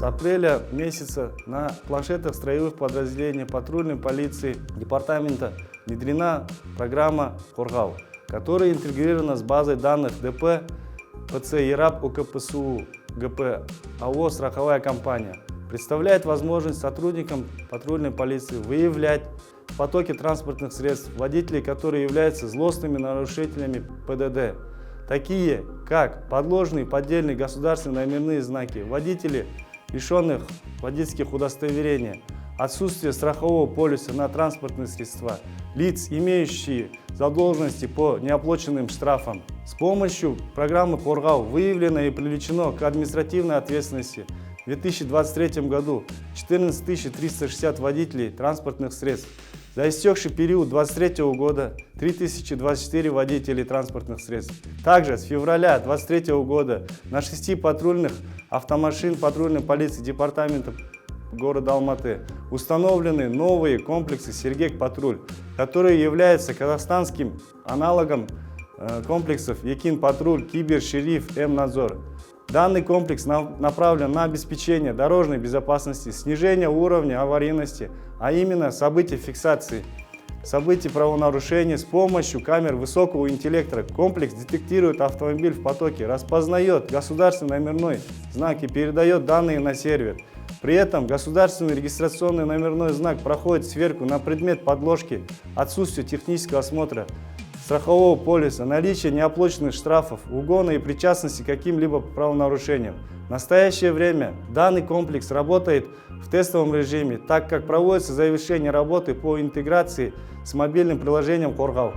С апреля месяца на планшетах строевых подразделений патрульной полиции департамента внедрена программа «Қорғау», которая интегрирована с базой данных ДП, ПЦ ЕРАП УКПСУ, ГП, АО «Страховая компания». Представляет возможность сотрудникам патрульной полиции выявлять в потоке транспортных средств водителей, которые являются злостными нарушителями ПДД, такие как подложные, поддельные государственные номерные знаки, водители, лишенных водительских удостоверений, отсутствие страхового полиса на транспортные средства, лиц, имеющие задолженности по неоплаченным штрафам. С помощью программы «Қорғау» выявлено и привлечено к административной ответственности в 2023 году 14 360 водителей транспортных средств. За истекший период 2023 года 3024 водителей транспортных средств. Также с февраля 2023 года на 6 патрульных автомашин патрульной полиции департамента города Алматы установлены новые комплексы «Сергек-патруль», которые являются казахстанским аналогом комплексов «Екин-патруль», «Кибер», «Шериф», «М-надзор». Данный комплекс направлен на обеспечение дорожной безопасности, снижение уровня аварийности, а именно событий фиксации, событий правонарушений с помощью камер высокого интеллекта. Комплекс детектирует автомобиль в потоке, распознает государственный номерной знак и передает данные на сервер. При этом государственный регистрационный номерной знак проходит сверку на предмет подложки, отсутствие технического осмотра, страхового полиса, наличие неоплаченных штрафов, угона и причастности к каким-либо правонарушениям. В настоящее время данный комплекс работает в тестовом режиме, так как проводится завершение работы по интеграции с мобильным приложением «Қорғау».